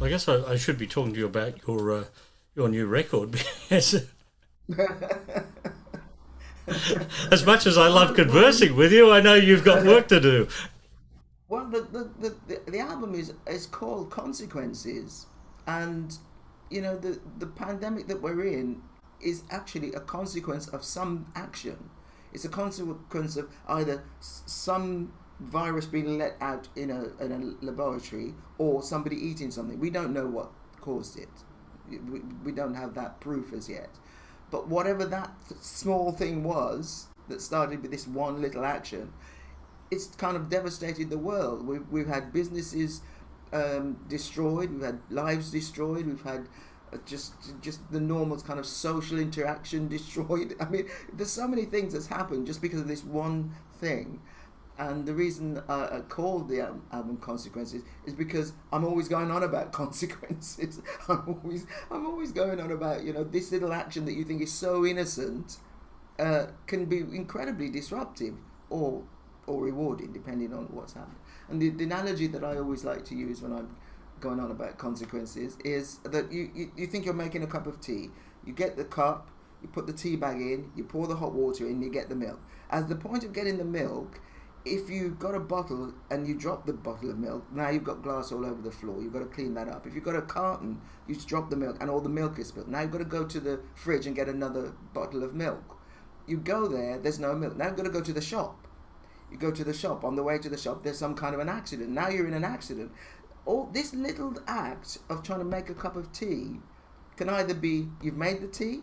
I guess I should be talking to you about your new record because as much as I love Well, conversing with you, I know you've got work to do. well, the album is called Consequences, and the pandemic that we're in is actually a consequence of some action. It's a consequence of either some virus being let out in a laboratory or somebody eating something. We don't know what caused it. We don't have that proof as yet. But whatever that small thing was that started with this one little action, it's kind of devastated the world. We've had businesses destroyed, we've had lives destroyed, we've had just the normal kind of social interaction destroyed. I mean, there's so many things that's happened just because of this one thing. And the reason I called the album Consequences is because I'm always going on about consequences. I'm always going on about this little action that you think is so innocent can be incredibly disruptive or rewarding depending on what's happening. And the analogy that I always like to use when I'm going on about consequences is that you think you're making a cup of tea. You get the cup, you put the tea bag in, you pour the hot water in, you get the milk. At the point of getting the milk, if you've got a bottle and you drop the bottle of milk, now you've got glass all over the floor. You've got to clean that up. If you've got a carton, you drop the milk and all the milk is spilled. Now you've got to go to the fridge and get another bottle of milk. You go there, there's no milk. Now you've got to go to the shop. You go to the shop. On the way to the shop, there's some kind of an accident. Now you're in an accident. All this little act of trying to make a cup of tea can either be you've made the tea,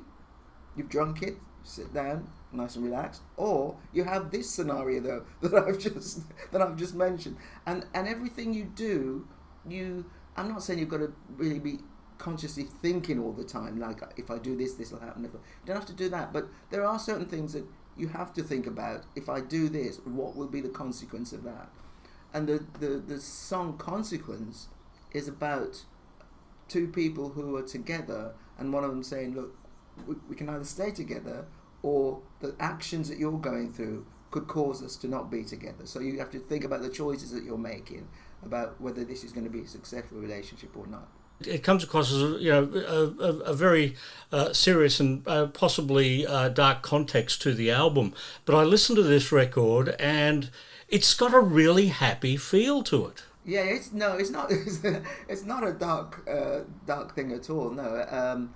you've drunk it, sit down, nice and relaxed, or you have this scenario though that I've just mentioned, and everything you do, I'm not saying you've got to really be consciously thinking all the time like if I do this, this will happen. You don't have to do that, but there are certain things that you have to think about. If I do this, what will be the consequence of that? And the song Consequence is about two people who are together and one of them saying, look, we can either stay together or the actions that you're going through could cause us to not be together. So you have to think about the choices that you're making about whether this is going to be a successful relationship or not. It comes across as a very serious and possibly dark context to the album. But I listened to this record and it's got a really happy feel to it. Yeah, it's no, it's not. It's not a dark thing at all. No,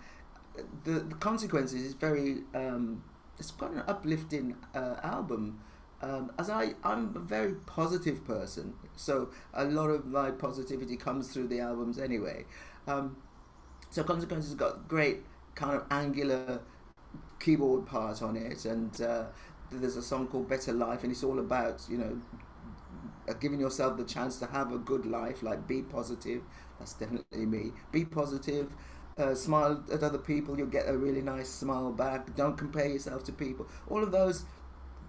the Consequences is very. It's quite an uplifting album. I'm a very positive person, so a lot of my positivity comes through the albums anyway. Um, so Consequences has got great kind of angular keyboard part on it, and there's a song called Better Life, and it's all about giving yourself the chance to have a good life, like be positive. That's definitely me. Be positive. Smile at other people, you'll get a really nice smile back. Don't compare yourself to people. All of those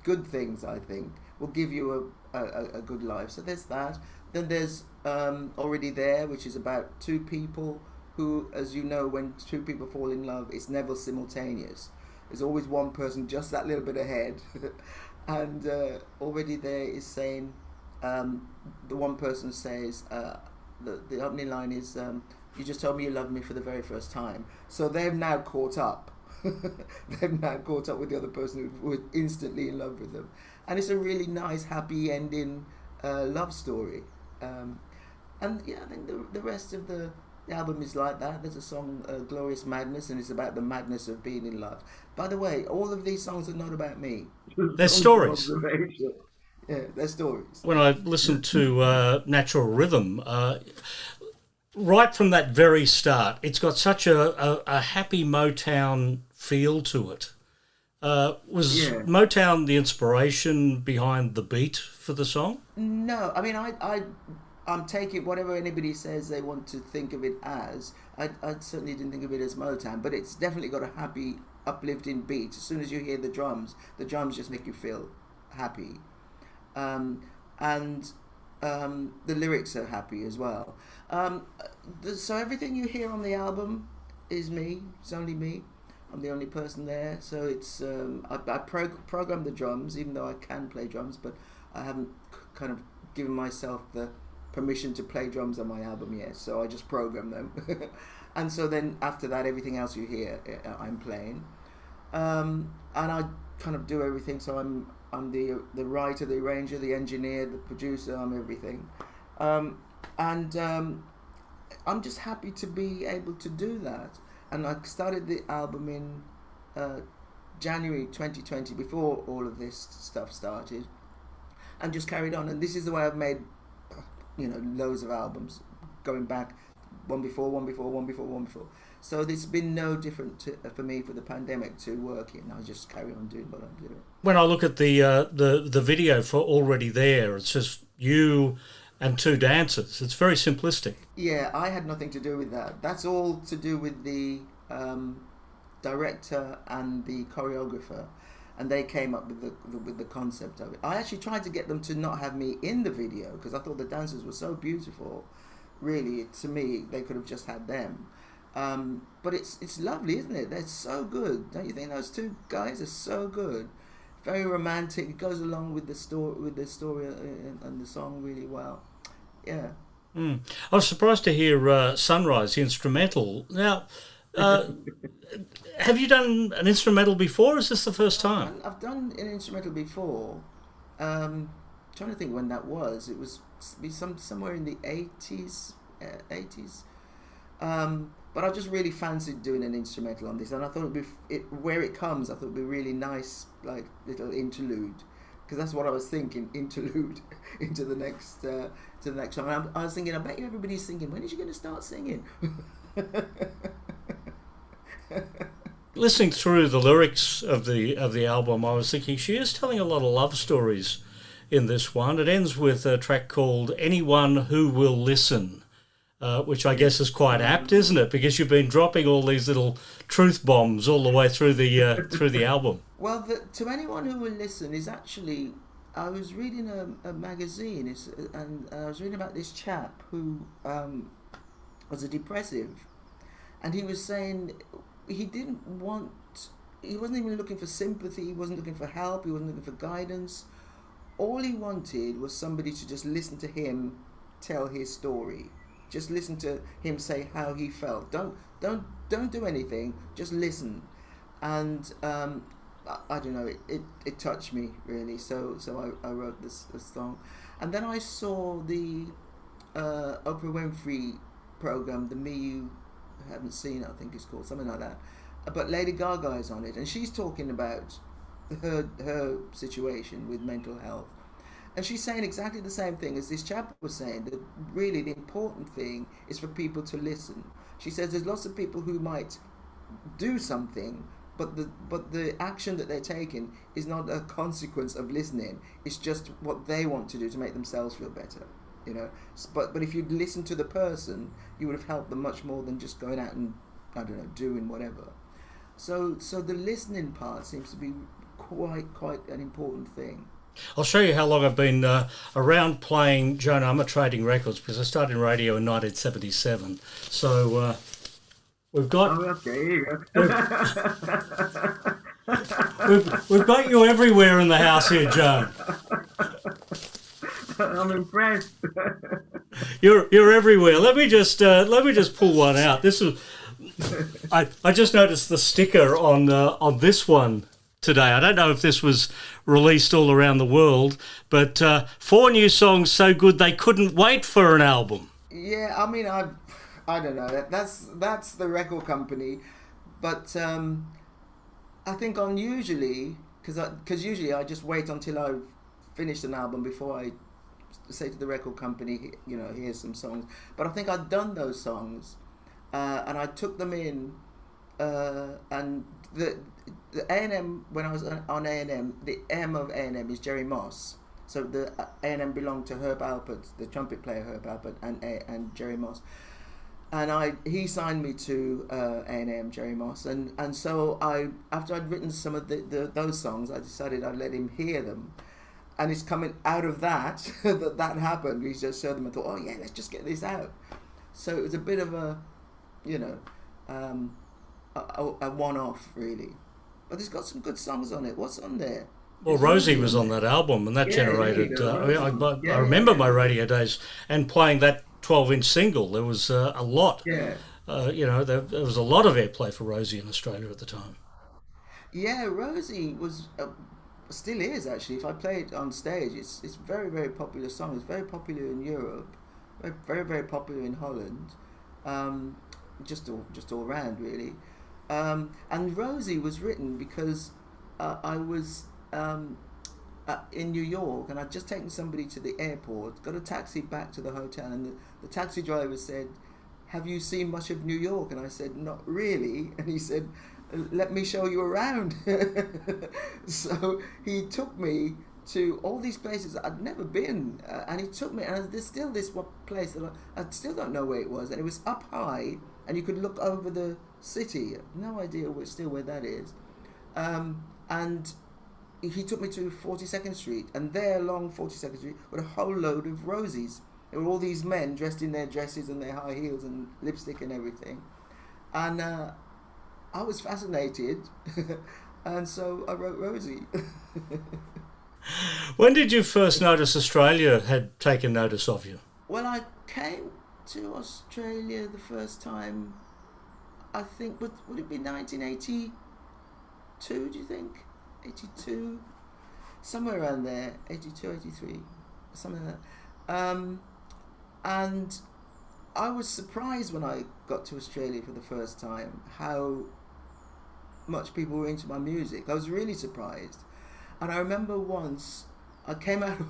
good things, I think, will give you a good life. So there's that. Then there's Already There, which is about two people who, as you know, when two people fall in love, it's never simultaneous. There's always one person just that little bit ahead. And Already There is saying, the one person says, the opening line is, you just told me you loved me for the very first time. So they've now caught up. They've now caught up with the other person who was instantly in love with them. And it's a really nice, happy ending love story. And yeah, I think the rest of the album is like that. There's a song, Glorious Madness, and it's about the madness of being in love. By the way, all of these songs are not about me. They're Songs of stories. observation. Yeah, they're stories. When I listened to Natural Rhythm, right from that very start, it's got such a happy Motown feel to it. Was Yeah. Motown the inspiration behind the beat for the song? No, I mean, I'm taking whatever anybody says they want to think of it as. I certainly didn't think of it as Motown, but it's definitely got a happy, uplifting beat. As soon as you hear the drums just make you feel happy. And the lyrics are happy as well. So everything you hear on the album is me. It's only me. I'm the only person there. So it's I programmed the drums, even though I can play drums, but I haven't kind of given myself the permission to play drums on my album yet, so I just program them. And so then after that, everything else you hear, I'm playing. And I kind of do everything. So I'm the writer, the arranger, the engineer, the producer. I'm everything, and I'm just happy to be able to do that. And I started the album in January 2020, before all of this stuff started, and just carried on. And this is the way I've made, loads of albums, going back one before, one before, one before, one before. So it's been no different for me for the pandemic to working. I just carry on doing what I'm doing. When I look at the video for Already There, it's just you and two dancers. It's very simplistic. Yeah, I had nothing to do with that. That's all to do with the director and the choreographer, and they came up with the concept of it. I actually tried to get them to not have me in the video because I thought the dancers were so beautiful. Really, to me, they could have just had them. But it's lovely, isn't it? They're so good. Don't you think those two guys are so good? Very romantic. It goes along with the story and the song really well. Yeah. I was surprised to hear Sunrise, the instrumental. Now, have you done an instrumental before? Or is this the first time? I've done an instrumental before. Trying to think when that was. It was somewhere in the 80s. But I just really fancied doing an instrumental on this, and I thought where it comes, I thought it'd be really nice, like little interlude, because that's what I was thinking, interlude into the next song. I was thinking, I bet you everybody's thinking, when is she going to start singing? Listening through the lyrics of the album, I was thinking she is telling a lot of love stories in this one. It ends with a track called "Anyone Who Will Listen." Which I guess is quite apt, isn't it? Because you've been dropping all these little truth bombs all the way through the album. Well, to anyone who will listen is actually, I was reading a magazine, and I was reading about this chap who was a depressive, and he was saying he wasn't even looking for sympathy, he wasn't looking for help, he wasn't looking for guidance. All he wanted was somebody to just listen to him tell his story. Just listen to him say how he felt. Don't do anything. Just listen. And I don't know. It touched me really. So I wrote this song, and then I saw the Oprah Winfrey program, the Me You Haven't Seen, I think it's called, something like that. But Lady Gaga is on it, and she's talking about her situation with mental health. And she's saying exactly the same thing as this chap was saying, that really the important thing is for people to listen. She says there's lots of people who might do something, but the action that they're taking is not a consequence of listening. It's just what they want to do to make themselves feel better, But if you'd listened to the person, you would have helped them much more than just going out and, I don't know, doing whatever. So the listening part seems to be quite an important thing. I'll show you how long I've been around playing Joan Armatrading records, because I started in radio in 1977. So we've got... Oh, okay, here you go. We've got you everywhere in the house here, Joan. I'm impressed. You're everywhere. Let me just pull one out. This is... I just noticed the sticker on this one today. I don't know if this was released all around the world, but 4 new songs so good they couldn't wait for an album. Yeah, I mean, I don't know. That's the record company, but I think unusually, because usually I just wait until I've finished an album before I say to the record company, here's some songs. But I think I'd done those songs, and I took them in, and the A&M, when I was on A&M, the M of A&M is Jerry Moss. So the A&M belonged to Herb Alpert, the trumpet player Herb Alpert, and Jerry Moss. And he signed me to A&M, Jerry Moss. And so after I'd written some of those songs, I decided I'd let him hear them. And it's coming out of that that happened. We just showed them and thought, oh yeah, let's just get this out. So it was a bit of a one-off really. But it's got some good songs on it. What's on there? Well, Is Rosie Rosie was on on there? that album, and that Yeah, there you generated. go, Rosie. I Yeah, yeah, remember my yeah, radio days and playing that 12-inch single. There was a lot. yeah. There was a lot of airplay for Rosie in Australia at the time. Yeah, Rosie was still is actually. If I play it on stage, it's very very popular song. It's very popular in Europe, very popular in Holland, um, just all round really. And Rosie was written because I was in New York and I'd just taken somebody to the airport, got a taxi back to the hotel, and the taxi driver said, "Have you seen much of New York?" And I said, "Not really." And he said, "Let me show you around." So he took me to all these places that I'd never been, and he took me, and there's still this one place that I still don't know where it was, and it was up high, and you could look over the city. No idea where that is. And he took me to 42nd Street, and there along 42nd Street were a whole load of Rosies. There were all these men dressed in their dresses and their high heels and lipstick and everything. And I was fascinated, and so I wrote Rosie. When did you first notice Australia had taken notice of you? Well, I came to Australia the first time, I think, would it be 1982, do you think? 82? Somewhere around there, 82, 83, something like that. And I was surprised when I got to Australia for the first time how much people were into my music. I was really surprised. And I remember once I came out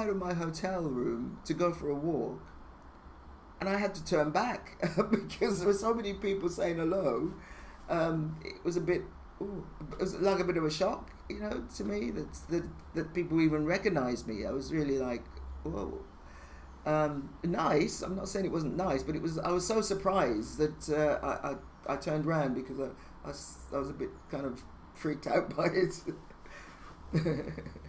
of my hotel room to go for a walk, and I had to turn back because there were so many people saying hello. It was a bit, it was like a bit of a shock, to me that people even recognised me. I was really like, whoa. Nice. I'm not saying it wasn't nice, but it was. I was so surprised that I turned around because I was a bit kind of freaked out by it.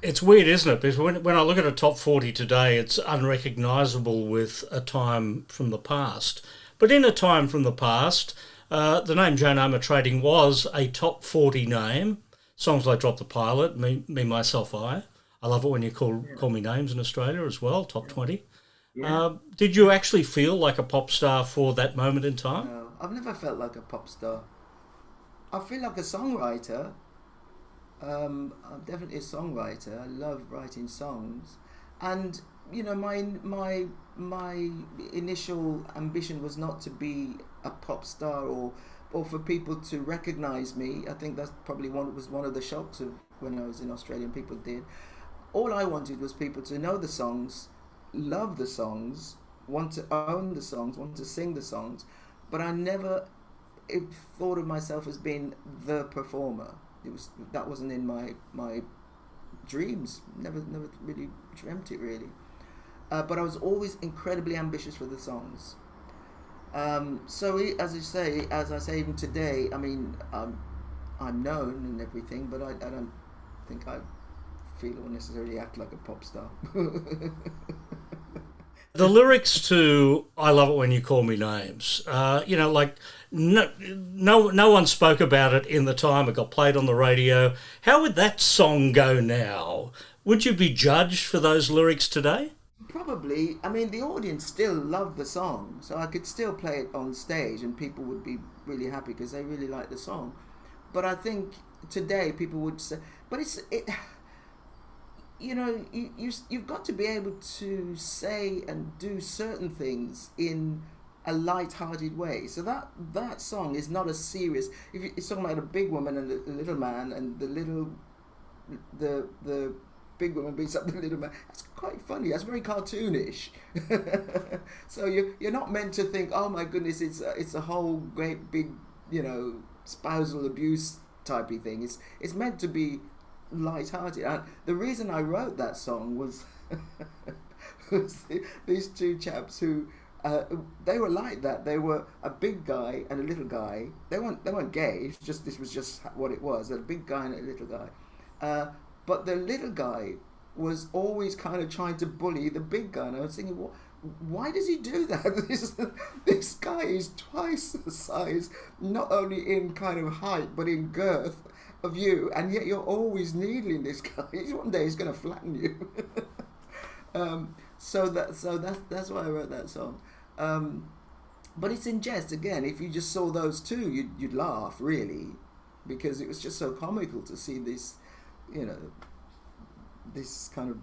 It's weird, isn't it? Because when I look at a top 40 today, it's unrecognisable with a time from the past. But in a time from the past, the name Joan Armatrading was a top 40 name. Songs like Drop the Pilot, Me, Myself, I. I love it when you call me names in Australia as well, top 20. Yeah. Did you actually feel like a pop star for that moment in time? No, I've never felt like a pop star. I feel like a songwriter. I'm definitely a songwriter. I love writing songs, and my initial ambition was not to be a pop star or for people to recognise me. I think that's probably was one of the shocks of when I was in Australia and people did. All I wanted was people to know the songs, love the songs, want to own the songs, want to sing the songs, but I never thought of myself as being the performer. That wasn't in my dreams. Never really dreamt it really. But I was always incredibly ambitious for the songs. So as I say even today, I mean, I'm known and everything, but I don't think I feel or necessarily act like a pop star. The lyrics to "I Love It When You Call Me Names," like no one spoke about it in the time. It got played on the radio. How would that song go now? Would you be judged for those lyrics today? Probably. I mean, the audience still loved the song, so I could still play it on stage, and people would be really happy because they really like the song. But I think today people would say, but it. You've got to be able to say and do certain things in a light-hearted way. So that song is not a serious. If it's talking about a big woman and a little man, and the big woman beats up the little man, that's quite funny. That's very cartoonish. So you're not meant to think, oh my goodness, it's a whole great big spousal abuse typey thing. It's meant to be light-hearted, and the reason I wrote that song was these two chaps who they were like that. They were a big guy and a little guy. They weren't gay. This was just what it was. A big guy and a little guy. But the little guy was always kind of trying to bully the big guy. And I was thinking, why does he do that? This guy is twice the size, not only in kind of height but in girth of you, and yet you're always needling this guy. One day he's going to flatten you. That's why I wrote that song. Um, but it's in jest again. If you just saw those two, you'd laugh really, because it was just so comical to see this, you know, this kind of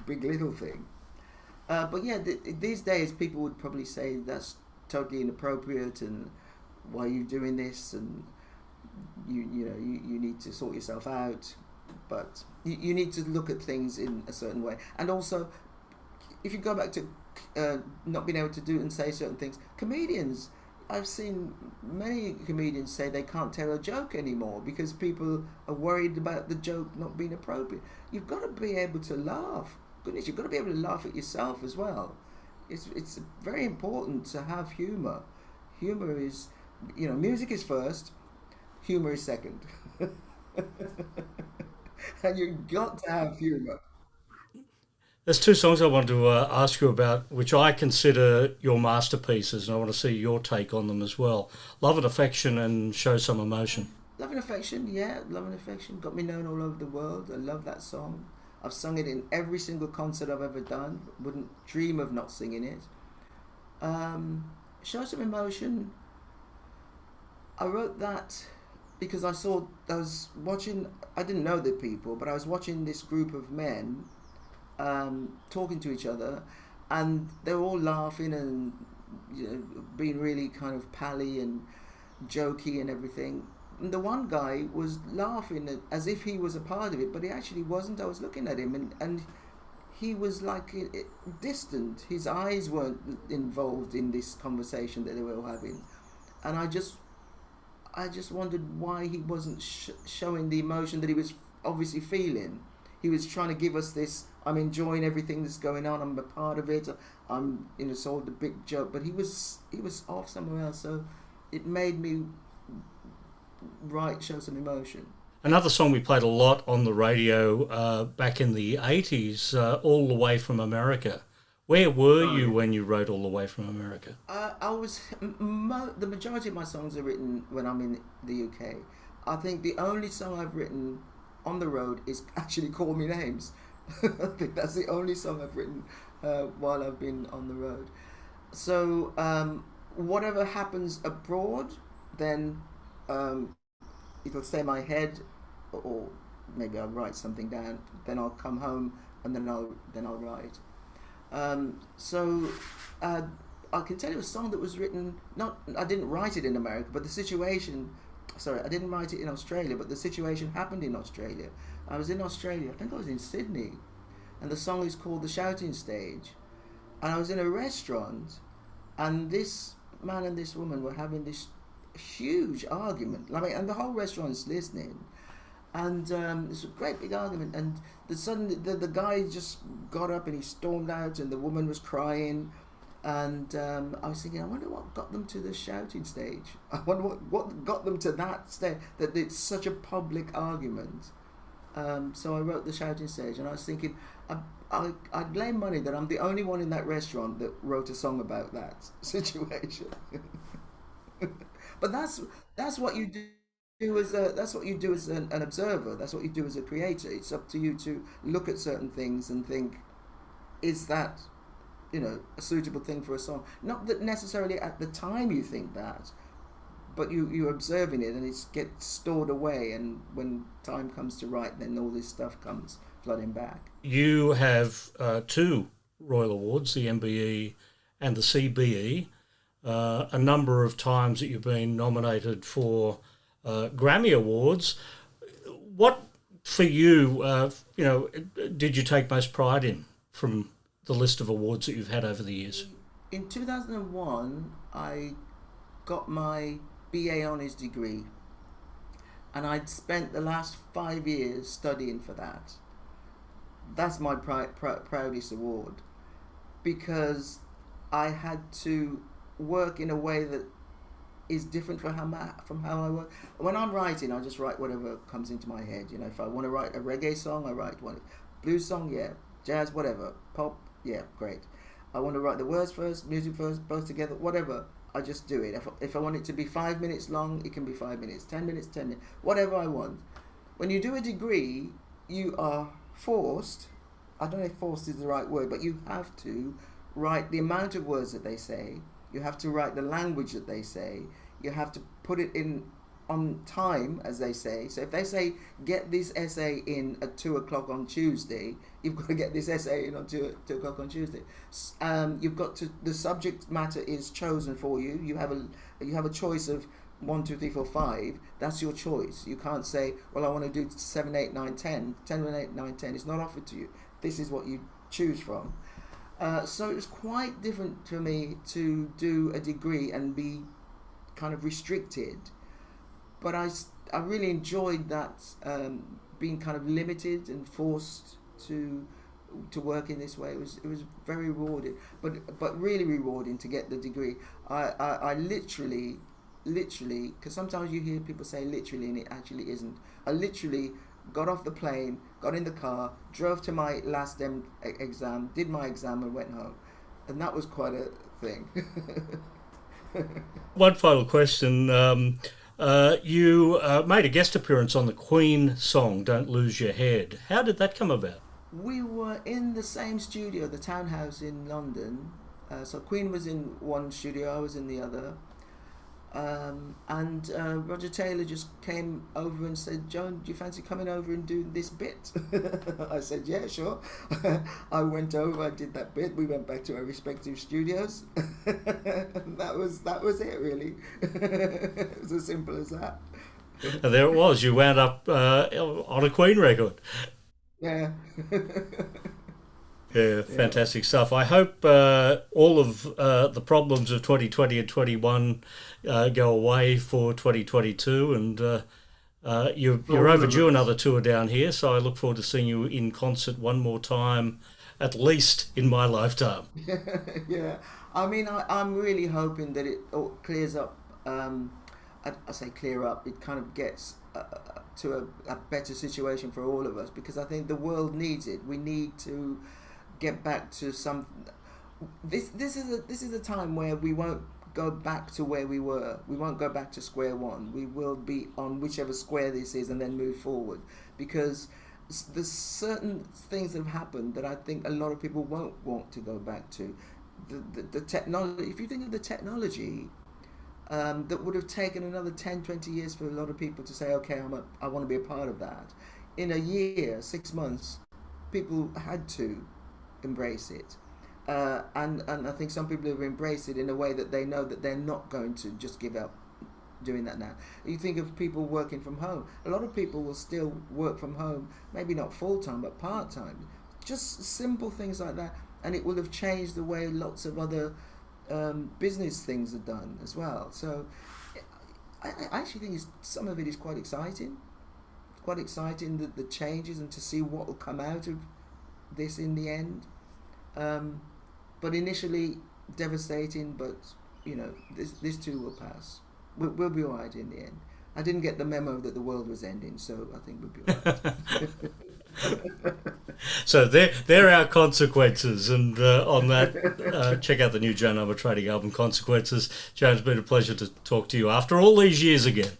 big little thing. But yeah, these days people would probably say that's totally inappropriate, and why are you doing this, and you need to sort yourself out. But you need to look at things in a certain way, and also if you go back to not being able to do and say certain things, comedians. I've seen many comedians say they can't tell a joke anymore because people are worried about the joke not being appropriate. You've got to be able to laugh. Goodness, you've got to be able to laugh at yourself as well. It's very important to have humour. Humour is, music is first, humour is second. And you've got to have humour. There's two songs I want to ask you about, which I consider your masterpieces, and I want to see your take on them as well. Love and Affection and Show Some Emotion. Love and Affection, yeah, Love and Affection got me known all over the world. I love that song. I've sung it in every single concert I've ever done. Wouldn't dream of not singing it. Show Some Emotion, I wrote that because I was watching, I didn't know the people, but I was watching this group of men talking to each other, and they were all laughing and being really kind of pally and jokey and everything. And the one guy was laughing as if he was a part of it, but he actually wasn't. I was looking at him, and he was like distant. His eyes weren't involved in this conversation that they were all having, and I just wondered why he wasn't showing the emotion that he was obviously feeling. He was trying to give us this, I'm enjoying everything that's going on, I'm a part of it, I'm sort of the big joke, but he was off somewhere else, so it made me write Show Some Emotion. Another song we played a lot on the radio back in the 80s, All the Way from America. Where were you when you wrote All the Way from America? I was the majority of my songs are written when I'm in the UK. I think the only song I've written on the road is actually Call Me Names. I think that's the only song I've written while I've been on the road. So whatever happens abroad, then it'll stay in my head, or maybe I'll write something down. Then I'll come home and then I'll write. So I can tell you a song that was written. I didn't write it in America, but the situation. Sorry, I didn't write it in Australia, but the situation happened in Australia. I was in Australia. I think I was in Sydney, and the song is called "The Shouting Stage." And I was in a restaurant, and this man and this woman were having this huge argument. And the whole restaurant's listening, and it's a great big argument. And suddenly the guy just got up and he stormed out, and the woman was crying. And I was thinking, I wonder what got them to the shouting stage. I wonder what got them to that stage, that it's such a public argument. So I wrote The Shouting Stage, and I was thinking, I'd lay money that I'm the only one in that restaurant that wrote a song about that situation. But that's what you do that's what you do as an observer. That's what you do as a creator. It's up to you to look at certain things and think, is that a suitable thing for a song? Not that necessarily at the time you think that, but you're observing it, and it gets stored away, and when time comes to write, then all this stuff comes flooding back. You have two Royal Awards, the MBE and the CBE, a number of times that you've been nominated for Grammy Awards. What, for you, did you take most pride in from the list of awards that you've had over the years? In 2001, I got my BA Honours degree, and I'd spent the last 5 years studying for that. That's my proudest award, because I had to work in a way that is different from how I work. When I'm writing, I just write whatever comes into my head. If I want to write a reggae song, I write one. Blues song, yeah. Jazz, whatever. Pop, yeah, great. I want to write the words first, music first, both together, whatever. I just do it. If I want it to be 5 minutes long, it can be 5 minutes. 10 minutes, 10 minutes. Whatever I want. When you do a degree, you are forced, I don't know if forced is the right word, but you have to write the amount of words that they say, you have to write the language that they say, you have to put it in on time, as they say. So if they say, get this essay in at 2 o'clock on Tuesday, you've got to get this essay in on 2 o'clock on Tuesday. You've got to, the subject matter is chosen for you. You have a choice of 1, 2, 3, 4, 5. That's your choice. You can't say, well, I want to do 7, 8, 9, 10. 10, 8, 9, 10. It's not offered to you. This is what you choose from. So it was quite different for me to do a degree and be kind of restricted. But I really enjoyed that, being kind of limited and forced to work in this way. It was very rewarding, but really rewarding to get the degree. I literally, because sometimes you hear people say literally and it actually isn't. I literally got off the plane, got in the car, drove to my last exam, did my exam and went home. And that was quite a thing. One final question. You made a guest appearance on the Queen song, Don't Lose Your Head. How did that come about? We were in the same studio, the Townhouse in London. So Queen was in one studio, I was in the other. And Roger Taylor just came over and said, Joan, do you fancy coming over and doing this bit? I said, yeah, sure. I went over, I did that bit. We went back to our respective studios. And that was it, really. It was as simple as that. And there it was. You wound up on a Queen record. Yeah. Yeah, fantastic stuff. I hope all of the problems of 2020 and 21 go away for 2022, and you're overdue another tour down here, so I look forward to seeing you in concert one more time, at least in my lifetime. Yeah. I mean, I'm really hoping that it all clears up. I say clear up, it kind of gets to a better situation for all of us, because I think the world needs it. We need to get back to some. This is a time where we won't go back to where we were. We won't go back to square one. We will be on whichever square this is and then move forward, because there's certain things that have happened that I think a lot of people won't want to go back to. The technology. If you think of the technology, that would have taken another 10, 20 years for a lot of people to say, okay, I want to be a part of that. In a year, 6 months, people had to embrace it, and I think some people have embraced it in a way that they know that they're not going to just give up doing that now. You think of people working from home. A lot of people will still work from home, maybe not full-time but part-time, just simple things like that, and it will have changed the way lots of other business things are done as well. So I actually think some of it is quite exciting. It's quite exciting, the changes, and to see what will come out of this in the end. But initially devastating, but this too will pass. We'll be alright in the end. I didn't get the memo that the world was ending, so I think we'll be alright. So there are consequences, and on that, check out the new Joan Armatrading album, Consequences. Joan, it's been a pleasure to talk to you after all these years again.